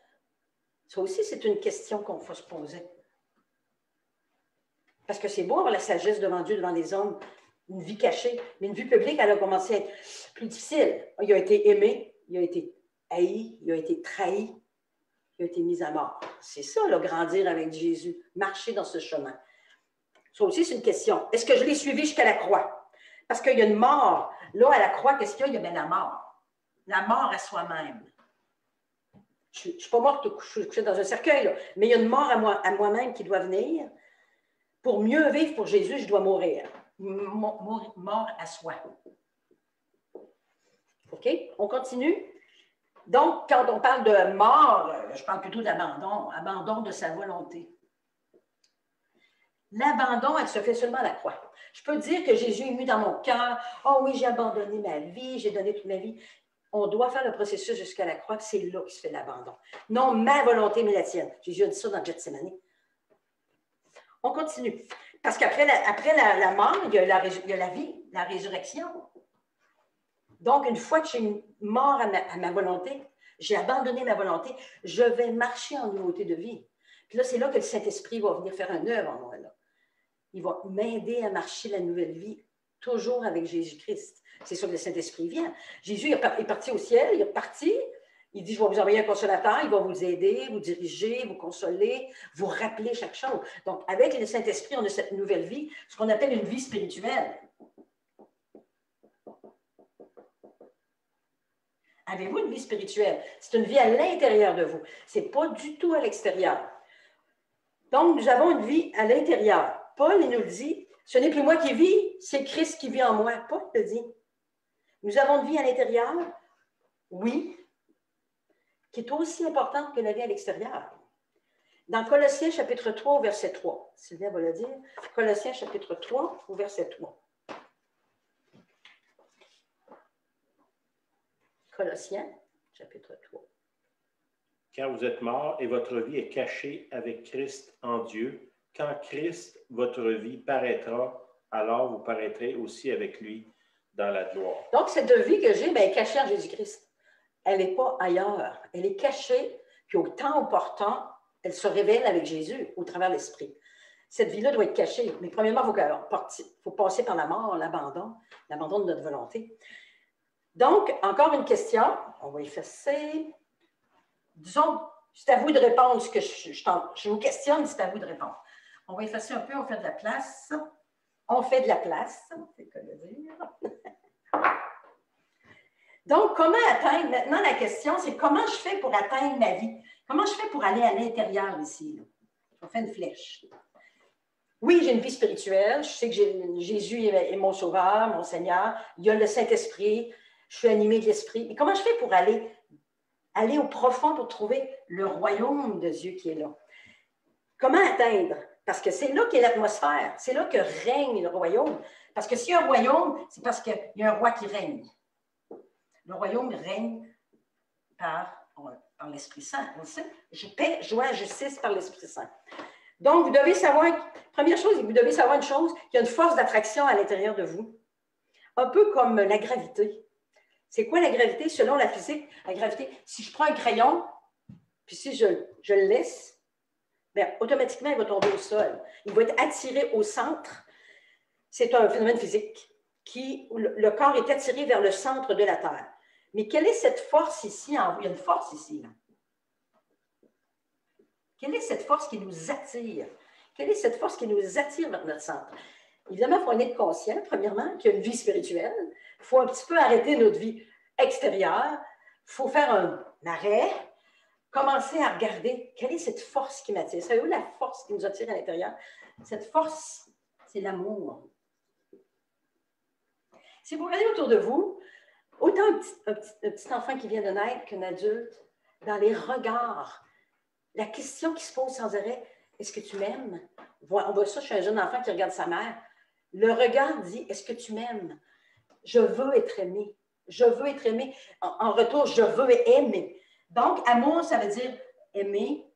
Ça aussi, c'est une question qu'on faut se poser. Parce que c'est beau avoir la sagesse devant Dieu, devant les hommes, une vie cachée, mais une vie publique, elle a commencé à être plus difficile. Il a été aimé, il a été haï, il a été trahi. qui a été mis à mort. C'est ça, là, grandir avec Jésus, marcher dans ce chemin. Ça aussi, c'est une question. Est-ce que je l'ai suivi jusqu'à la croix? Parce qu'il y a une mort. Là, à la croix, qu'est-ce qu'il y a? Il y a bien la mort. La mort à soi-même. Je ne suis pas morte, je suis couchée dans un cercueil, là, mais il y a une mort à moi-même qui doit venir. Pour mieux vivre pour Jésus, je dois mourir. Mort à soi. OK? On continue? Donc, quand on parle de mort, je parle plutôt d'abandon, abandon de sa volonté. L'abandon, elle se fait seulement à la croix. Je peux dire que Jésus est mis dans mon cœur. Oh oui, j'ai abandonné ma vie, j'ai donné toute ma vie. On doit faire le processus jusqu'à la croix, c'est là qu'il se fait l'abandon. Non ma volonté, mais la tienne. Jésus a dit ça dans Gethsémani. On continue. Parce qu'après la mort, il y a la vie, la résurrection. Donc, une fois que j'ai mort à ma volonté, j'ai abandonné ma volonté, je vais marcher en nouveauté de vie. Puis là, c'est là que le Saint-Esprit va venir faire une œuvre en moi. Là. Il va m'aider à marcher la nouvelle vie, toujours avec Jésus-Christ. C'est ça que le Saint-Esprit vient. Jésus est parti au ciel, il est parti. Il dit, je vais vous envoyer un consolateur, il va vous aider, vous diriger, vous consoler, vous rappeler chaque chose. Donc, avec le Saint-Esprit, on a cette nouvelle vie, ce qu'on appelle une vie spirituelle. Avez-vous une vie spirituelle? C'est une vie à l'intérieur de vous. Ce n'est pas du tout à l'extérieur. Donc, nous avons une vie à l'intérieur. Paul, il nous le dit, ce n'est plus moi qui vis, c'est Christ qui vit en moi. Paul le dit. Nous avons une vie à l'intérieur, oui, qui est aussi importante que la vie à l'extérieur. Dans Colossiens chapitre 3, verset 3, Sylvia va le dire, Colossiens chapitre 3, au verset 3. Colossiens chapitre 3. Car vous êtes morts et votre vie est cachée avec Christ en Dieu. Quand Christ, votre vie, paraîtra, alors vous paraîtrez aussi avec lui dans la gloire. Donc, cette vie que j'ai, elle est cachée en Jésus-Christ. Elle n'est pas ailleurs. Elle est cachée, puis au temps opportun, elle se révèle avec Jésus au travers de l'Esprit. Cette vie-là doit être cachée. Mais premièrement, il faut passer par la mort, l'abandon de notre volonté. Donc, encore une question. On va effacer. Disons, c'est à vous de répondre ce que je vous questionne, c'est à vous de répondre. On va effacer un peu, on fait de la place. On fait de la place, c'est que le dire. Donc, comment atteindre? Maintenant, la question, c'est comment je fais pour atteindre ma vie? Comment je fais pour aller à l'intérieur ici? Là? On fait une flèche. Oui, j'ai une vie spirituelle. Je sais que Jésus est mon sauveur, mon Seigneur. Il y a le Saint-Esprit. Je suis animée de l'Esprit. Mais comment je fais pour aller au profond pour trouver le royaume de Dieu qui est là? Comment atteindre? Parce que c'est là qu'est l'atmosphère. C'est là que règne le royaume. Parce que s'il y a un royaume, c'est parce qu'il y a un roi qui règne. Le royaume règne par l'Esprit Saint. On sait, paix, joie, justice par l'Esprit Saint. Donc, vous devez savoir, première chose, vous devez savoir une chose, qu'il y a une force d'attraction à l'intérieur de vous. Un peu comme la gravité. C'est quoi la gravité? Selon la physique, la gravité, si je prends un crayon, puis si je le laisse, bien, automatiquement, il va tomber au sol. Il va être attiré au centre. C'est un phénomène physique qui, le corps est attiré vers le centre de la Terre. Mais quelle est cette force ici en vous? Il y a une force ici. Là. Quelle est cette force qui nous attire? Quelle est cette force qui nous attire vers notre centre? Évidemment, il faut en être conscient, premièrement, qu'il y a une vie spirituelle. Il faut un petit peu arrêter notre vie extérieure. Il faut faire un arrêt, commencer à regarder quelle est cette force qui m'attire. Savez-vous la force qui nous attire à l'intérieur? Cette force, c'est l'amour. Si vous regardez autour de vous, autant un petit enfant qui vient de naître qu'un adulte, dans les regards, la question qui se pose sans arrêt, est-ce que tu m'aimes? On voit ça chez un jeune enfant qui regarde sa mère. Le regard dit, est-ce que tu m'aimes? Je veux être aimé. Je veux être aimé. En retour, je veux aimer. Donc, amour, ça veut dire aimer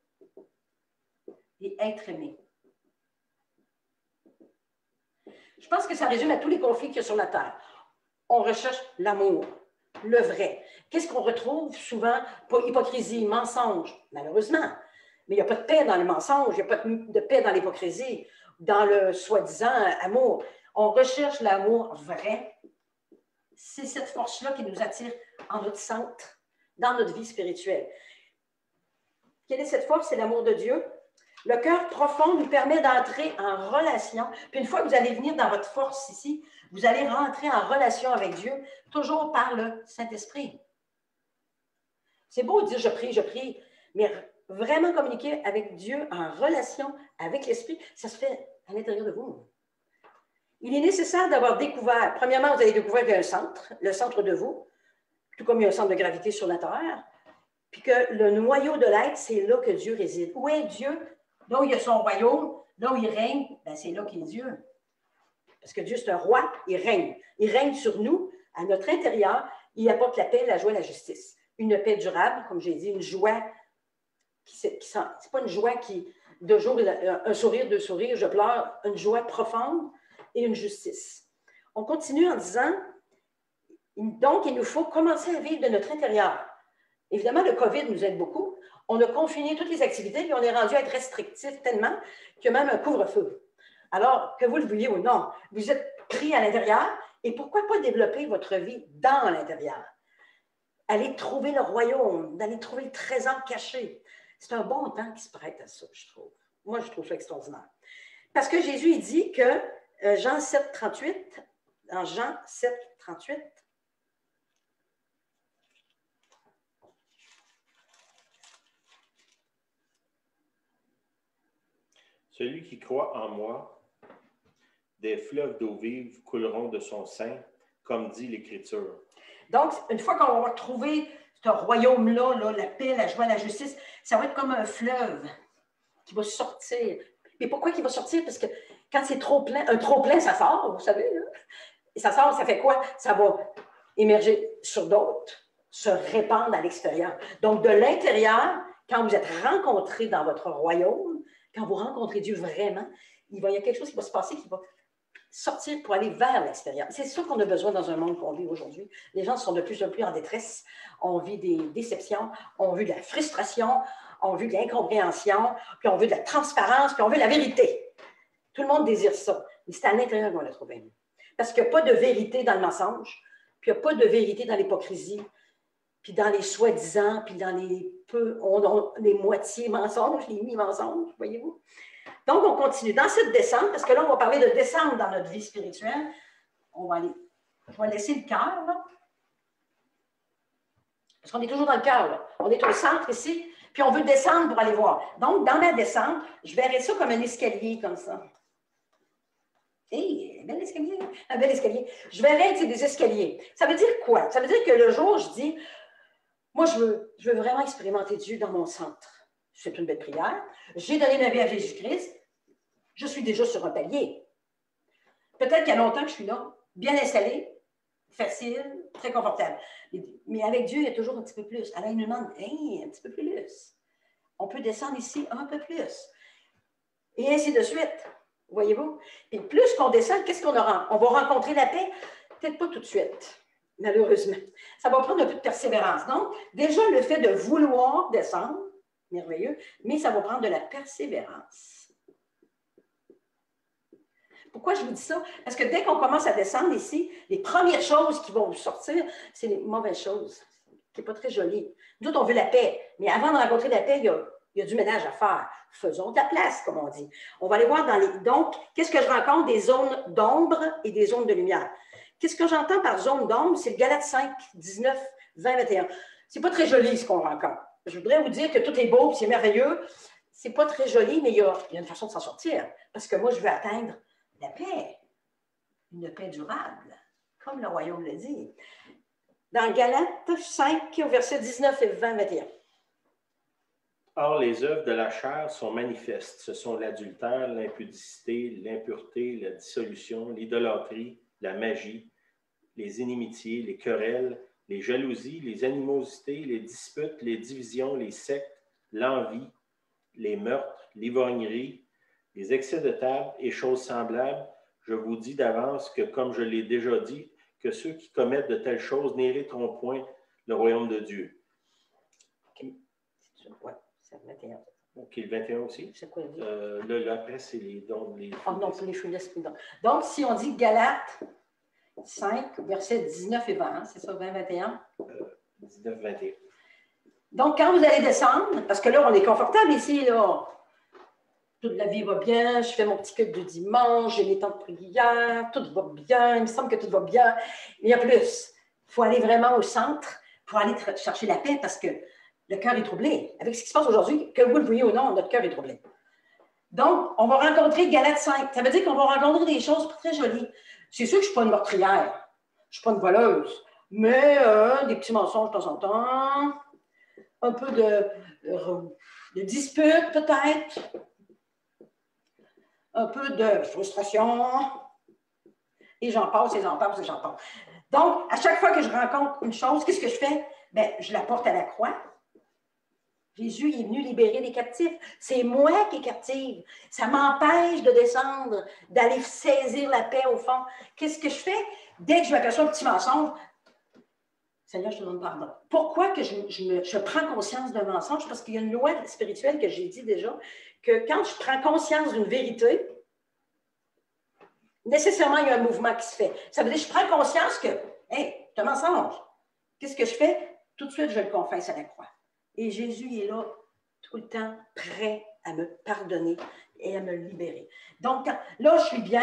et être aimé. Je pense que ça résume à tous les conflits qu'il y a sur la Terre. On recherche l'amour, le vrai. Qu'est-ce qu'on retrouve souvent? Hypocrisie, mensonge, malheureusement. Mais il n'y a pas de paix dans le mensonge, il n'y a pas de paix dans l'hypocrisie, dans le soi-disant amour. On recherche l'amour vrai. C'est cette force-là qui nous attire en notre centre, dans notre vie spirituelle. Quelle est cette force? C'est l'amour de Dieu. Le cœur profond nous permet d'entrer en relation. Puis une fois que vous allez venir dans votre force ici, vous allez rentrer en relation avec Dieu, toujours par le Saint-Esprit. C'est beau de dire je prie, mais vraiment communiquer avec Dieu en relation avec l'Esprit, ça se fait à l'intérieur de vous. Il est nécessaire d'avoir découvert, premièrement, vous allez découvrir qu'il y a un centre, le centre de vous, tout comme il y a un centre de gravité sur la Terre, puis que le noyau de l'être, c'est là que Dieu réside. Où est Dieu? Là où il y a son royaume, là où il règne, ben c'est là qu'il est Dieu. Parce que Dieu, c'est un roi, il règne. Il règne sur nous, à notre intérieur, il apporte la paix, la joie, la justice. Une paix durable, comme j'ai dit, une joie c'est pas une joie qui, de jour, un sourire, deux sourires, je pleure, une joie profonde et une justice. On continue en disant, donc, il nous faut commencer à vivre de notre intérieur. Évidemment, le COVID nous aide beaucoup. On a confiné toutes les activités et on est rendu à être restrictif tellement qu'il y a même un couvre-feu. Alors, que vous le vouliez ou non, vous êtes pris à l'intérieur et pourquoi pas développer votre vie dans l'intérieur? Allez trouver le royaume, d'aller trouver le trésor caché. C'est un bon temps qui se prête à ça, je trouve. Moi, je trouve ça extraordinaire. Parce que Jésus, il dit que Jean 7, 38, dans Jean 7, 38, celui qui croit en moi, des fleuves d'eau vive couleront de son sein, comme dit l'Écriture. Donc, une fois qu'on va trouver ce royaume-là, là, la paix, la joie, la justice, ça va être comme un fleuve qui va sortir. Mais pourquoi il va sortir? Parce que quand c'est trop plein, un trop plein, ça sort, vous savez. Là. Et ça sort, ça fait quoi? Ça va émerger sur d'autres, se répandre à l'extérieur. Donc, de l'intérieur, quand vous êtes rencontrés dans votre royaume, quand vous rencontrez Dieu vraiment, il y a quelque chose qui va se passer qui va sortir pour aller vers l'extérieur. C'est ça qu'on a besoin dans un monde qu'on vit aujourd'hui. Les gens sont de plus en plus en détresse. On vit des déceptions, on vit de la frustration, on vit de l'incompréhension, puis on veut de la transparence, puis on veut la vérité. Tout le monde désire ça. Mais c'est à l'intérieur qu'on l'a trouvé. Parce qu'il n'y a pas de vérité dans le mensonge, puis il n'y a pas de vérité dans l'hypocrisie, puis dans les soi-disant, puis dans les moitiés mensonges, les mi-mensonges, voyez-vous? Donc, on continue dans cette descente, parce que là, on va parler de descente dans notre vie spirituelle. Je vais laisser le cœur, là. Parce qu'on est toujours dans le cœur, là. On est au centre ici, puis on veut descendre pour aller voir. Donc, dans la descente, je verrais ça comme un escalier, comme ça. Hé, bel escalier, un bel escalier. Je verrais des escaliers. Ça veut dire quoi? Ça veut dire que le jour, je dis, moi, je veux vraiment expérimenter Dieu dans mon centre. C'est une belle prière. J'ai donné ma vie à Jésus-Christ. Je suis déjà sur un palier. Peut-être qu'il y a longtemps que je suis là, bien installé, facile, très confortable. Mais avec Dieu, il y a toujours un petit peu plus. Alors, il nous demande, hey, un petit peu plus. On peut descendre ici un peu plus. Et ainsi de suite. Voyez-vous? Et plus qu'on descend, qu'est-ce qu'on aura? On va rencontrer la paix? Peut-être pas tout de suite, malheureusement. Ça va prendre un peu de persévérance. Donc, déjà, le fait de vouloir descendre, merveilleux, mais ça va prendre de la persévérance. Pourquoi je vous dis ça? Parce que dès qu'on commence à descendre ici, les premières choses qui vont vous sortir, c'est les mauvaises choses, qui n'est pas très joli. Nous autres, on veut la paix, mais avant de rencontrer la paix, il y a du ménage à faire. Faisons de la place, comme on dit. On va aller voir dans les... Donc, qu'est-ce que je rencontre? Des zones d'ombre et des zones de lumière. Qu'est-ce que j'entends par zone d'ombre? C'est le Galates 5, 19, 20, 21. C'est pas très joli, ce qu'on rencontre. Je voudrais vous dire que tout est beau, c'est merveilleux. C'est pas très joli, mais il y a une façon de s'en sortir. Parce que moi, je veux atteindre la paix. Une paix durable, comme le royaume le dit. Dans Galates 5, au verset 19 et 20, 21. Or, les œuvres de la chair sont manifestes. Ce sont l'adultère, l'impudicité, l'impureté, la dissolution, l'idolâtrie, la magie, les inimitiés, les querelles, les jalousies, les animosités, les disputes, les divisions, les sectes, l'envie, les meurtres, l'ivrognerie, les excès de table et choses semblables. Je vous dis d'avance que, comme je l'ai déjà dit, que ceux qui commettent de telles choses n'hériteront point le royaume de Dieu. Okay. C'est le 21. OK, le 21 aussi. C'est quoi dit? Là, après, c'est les dons. Oh non, pour les fruits de l'esprit. Donc, si on dit Galates 5, versets 19 et 20, hein, c'est ça, 20, 21? 19, 21. Donc, quand vous allez descendre, parce que là, on est confortable ici, là. Toute la vie va bien, je fais mon petit culte du dimanche, j'ai mes temps de prière, tout va bien, il me semble que tout va bien. Mais il y a plus. Il faut aller vraiment au centre pour aller chercher la paix parce que le cœur est troublé. Avec ce qui se passe aujourd'hui, que vous le voyez ou non, notre cœur est troublé. Donc, on va rencontrer Galates 5. Ça veut dire qu'on va rencontrer des choses très jolies. C'est sûr que je ne suis pas une meurtrière, je ne suis pas une voleuse, mais des petits mensonges de temps en temps, un peu de dispute peut-être, un peu de frustration, et j'en passe, et j'en passe, et j'en passe. Donc, à chaque fois que je rencontre une chose, qu'est-ce que je fais? Bien, je la porte à la croix. Jésus est venu libérer les captifs. C'est moi qui est captive. Ça m'empêche de descendre, d'aller saisir la paix au fond. Qu'est-ce que je fais? Dès que je m'aperçois un petit mensonge, Seigneur, je te demande pardon. Pourquoi que je prends conscience d'un mensonge? Parce qu'il y a une loi spirituelle que j'ai dit déjà, que quand je prends conscience d'une vérité, nécessairement, il y a un mouvement qui se fait. Ça veut dire que je prends conscience que, hey, c'est un mensonge. Qu'est-ce que je fais? Tout de suite, je le confesse à la croix. Et Jésus est là tout le temps, prêt à me pardonner et à me libérer. Donc, là, je suis bien.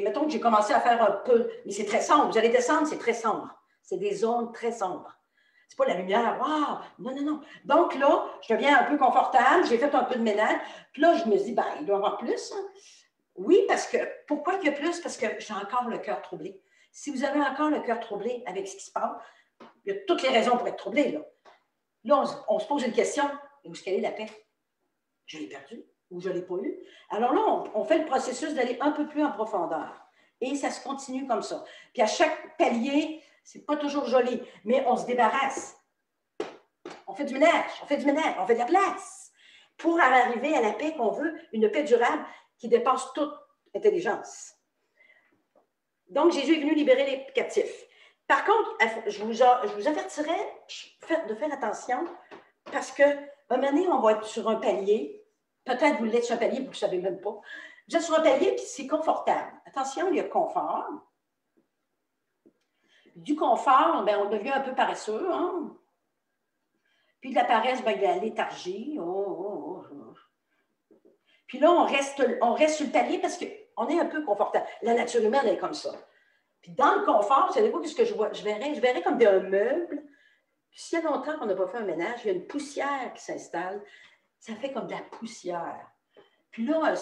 Mettons que j'ai commencé à faire un peu, mais c'est très sombre. Vous allez descendre, c'est très sombre. C'est des zones très sombres. C'est pas la lumière. Waouh! Non, non, non. Donc là, je deviens un peu confortable. J'ai fait un peu de ménage. Puis là, je me dis, ben, il doit y avoir plus. Hein. Oui, parce que, pourquoi il y a plus? Parce que j'ai encore le cœur troublé. Si vous avez encore le cœur troublé avec ce qui se passe, il y a toutes les raisons pour être troublé, là. Là, on se pose une question. Où est-ce qu'elle est la paix? Je l'ai perdue ou je ne l'ai pas eue? Alors là, on fait le processus d'aller un peu plus en profondeur. Et ça se continue comme ça. Puis à chaque palier, c'est pas toujours joli, mais on se débarrasse. On fait du ménage, on fait de la place pour arriver à la paix qu'on veut, une paix durable qui dépasse toute intelligence. Donc, Jésus est venu libérer les captifs. Par contre, je vous avertirais de faire attention parce qu'à un moment donné, on va être sur un palier. Peut-être vous l'êtes sur un palier, vous ne le savez même pas. Vous êtes sur un palier, puis c'est confortable. Attention, il y a confort. Du confort, bien, on devient un peu paresseux. Hein? Puis de la paresse, bien, il y a la léthargie. Puis là, on reste sur le palier parce qu'on est un peu confortable. La nature humaine est comme ça. Puis dans le confort, savez-vous ce que je vois? Je verrais comme un meuble. Puis s'il y a longtemps qu'on n'a pas fait un ménage, il y a une poussière qui s'installe. Ça fait comme de la poussière. Puis là,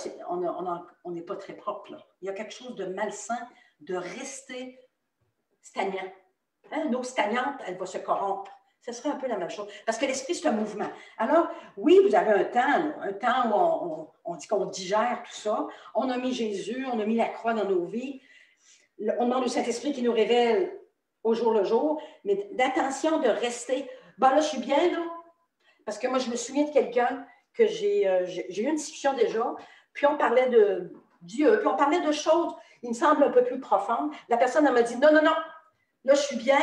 on n'est pas très propre. Là. Il y a quelque chose de malsain de rester stagnant. Hein? Une eau stagnante, elle va se corrompre. Ce serait un peu la même chose. Parce que l'esprit, c'est un mouvement. Alors, oui, vous avez un temps où on dit qu'on digère tout ça. On a mis Jésus, on a mis la croix dans nos vies. On demande au Saint-Esprit qui nous révèle au jour le jour, mais d'attention de rester. Ben là, je suis bien, là. Parce que moi, je me souviens de quelqu'un que j'ai eu une discussion déjà, puis on parlait de Dieu, puis on parlait de choses, il me semble, un peu plus profondes. La personne, elle m'a dit, non, non, non, là, je suis bien,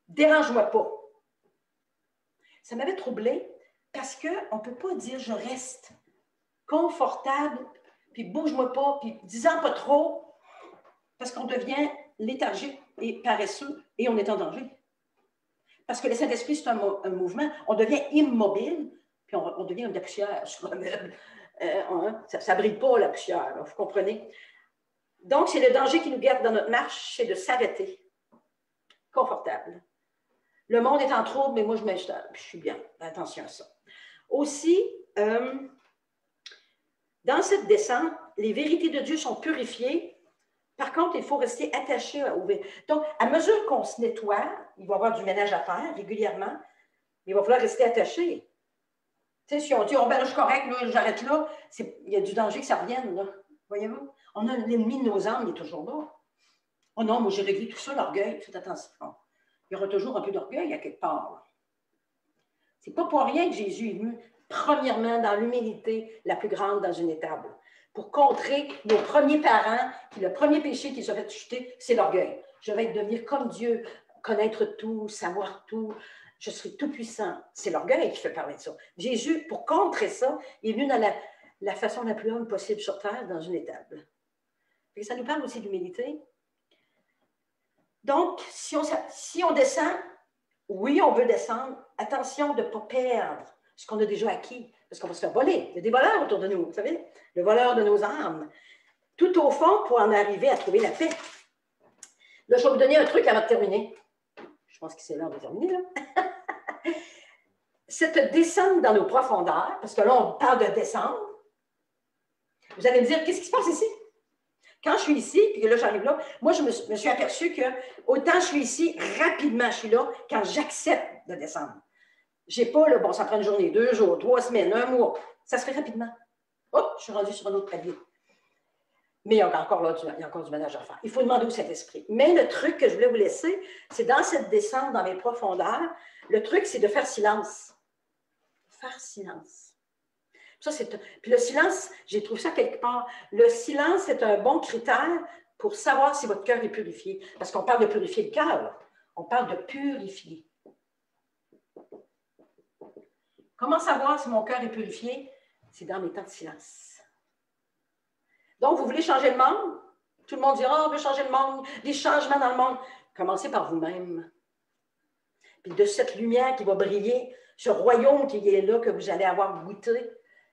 dérange-moi pas. Ça m'avait troublée parce qu'on ne peut pas dire, je reste confortable, puis bouge-moi pas, puis dis-en pas trop, parce qu'on devient léthargique et paresseux et on est en danger. Parce que le Saint-Esprit, c'est un mouvement. On devient immobile, puis on devient de la poussière sur un meuble. Ça ne brille pas, la poussière, là, vous comprenez? Donc, c'est le danger qui nous guette dans notre marche, c'est de s'arrêter. Confortable. Le monde est en trouble, mais moi, je m'installe, puis je suis bien. Attention à ça. Aussi, dans cette descente, les vérités de Dieu sont purifiées. Par contre, il faut rester attaché au vérité. Donc, à mesure qu'on se nettoie, il va y avoir du ménage à faire régulièrement, mais il va falloir rester attaché. Tu sais, si on dit, oh ben là, je suis correct, là, j'arrête là, il y a du danger que ça revienne, là. Voyez-vous? On a l'ennemi de nos âmes, il est toujours là. Oh non, moi, j'ai réglé tout ça, l'orgueil. Faites attention. Il y aura toujours un peu d'orgueil à quelque part. C'est pas pour rien que Jésus est venu, premièrement, dans l'humilité la plus grande dans une étable. Pour contrer nos premiers parents, qui le premier péché qui se fait chuter, c'est l'orgueil. Je vais devenir comme Dieu, connaître tout, savoir tout, je serai tout puissant. C'est l'orgueil qui fait parler de ça. Jésus, pour contrer ça, il est venu dans la façon la plus humble possible sur terre, dans une étable. Et ça nous parle aussi d'humilité. Donc, si on descend, Oui, on veut descendre. Attention de ne pas perdre ce qu'on a déjà acquis, parce qu'on va se faire voler. Il y a des voleurs autour de nous, vous savez, le voleur de nos âmes. Tout au fond, pour en arriver à trouver la paix. Là, je vais vous donner un truc avant de terminer. Je pense que c'est l'heure de terminer, là. Cette descente dans nos profondeurs, parce que là, on parle de descendre. Vous allez me dire, qu'est-ce qui se passe ici? Quand je suis ici, puis là, j'arrive là, moi, je me suis aperçue que autant je suis ici, rapidement, je suis là, quand j'accepte de descendre. Je n'ai pas, là, bon, ça prend une journée, 2 jours, 3 semaines, 1 mois. Ça se fait rapidement. Hop, je suis rendue sur un autre palier. Mais il y a encore du ménage à faire. Il faut demander au Saint-Esprit. Mais le truc que je voulais vous laisser, c'est dans cette descente, dans mes profondeurs, le truc, c'est de faire silence. Faire silence. Ça, puis le silence, j'ai trouvé ça quelque part. Le silence, c'est un bon critère pour savoir si votre cœur est purifié. Parce qu'on parle de purifier le cœur. On parle de purifier. Comment savoir si mon cœur est purifié? C'est dans mes temps de silence. Donc, vous voulez changer le monde? Tout le monde dira, on veut changer le monde, des changements dans le monde. Commencez par vous-même. Puis de cette lumière qui va briller, ce royaume qui est là, que vous allez avoir goûté.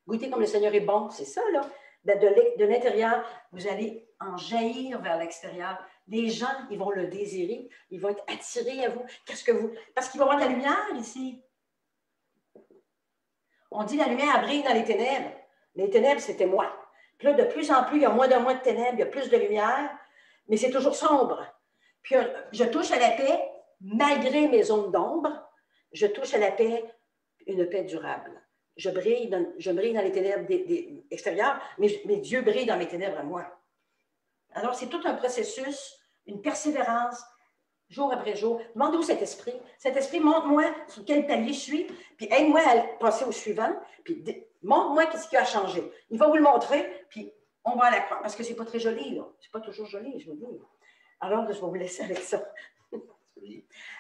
Goûter comme le Seigneur est bon, c'est ça, là. De l'intérieur, vous allez en jaillir vers l'extérieur. Les gens, ils vont le désirer, ils vont être attirés à vous. Qu'est-ce que vous... Parce qu'il va y avoir de la lumière ici. On dit la lumière brille dans les ténèbres. Les ténèbres, c'était moi. Puis là, de plus en plus, il y a moins de ténèbres, il y a plus de lumière, mais c'est toujours sombre. Puis je touche à la paix, malgré mes zones d'ombre, je touche à la paix, une paix durable. Je brille dans les ténèbres extérieures, mais Dieu brille dans mes ténèbres à moi. Alors, c'est tout un processus, une persévérance, jour après jour. Demandez au Saint-Esprit. Saint-Esprit, montre-moi sur quel palier je suis, puis aide-moi à passer au suivant, puis montre-moi qu'est-ce qui a changé. Il va vous le montrer, puis on va à la croix, parce que c'est pas très joli, là. C'est pas toujours joli, je vous dis. Alors, je vais vous laisser avec ça.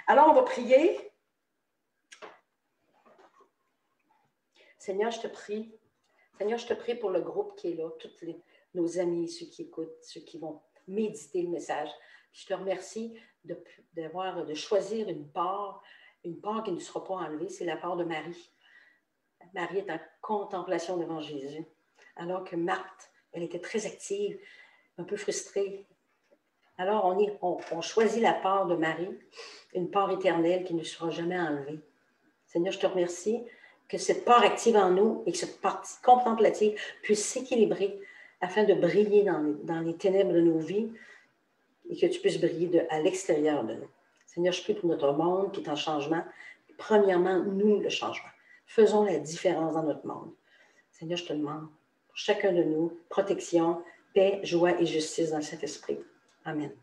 Alors, on va prier. Seigneur, je te prie. Seigneur, je te prie pour le groupe qui est là, tous nos amis, ceux qui écoutent, ceux qui vont méditer le message. Je te remercie de choisir une part qui ne sera pas enlevée, c'est la part de Marie. Marie est en contemplation devant Jésus, alors que Marthe, elle était très active, un peu frustrée. Alors, on choisit la part de Marie, une part éternelle qui ne sera jamais enlevée. Seigneur, je te remercie que cette part active en nous et que cette partie contemplative puisse s'équilibrer afin de briller dans les ténèbres de nos vies et que tu puisses briller à l'extérieur de nous. Seigneur, je prie pour notre monde qui est en changement. Premièrement, nous, le changement. Faisons la différence dans notre monde. Seigneur, je te demande, pour chacun de nous, protection, paix, joie et justice dans cet esprit. Amen.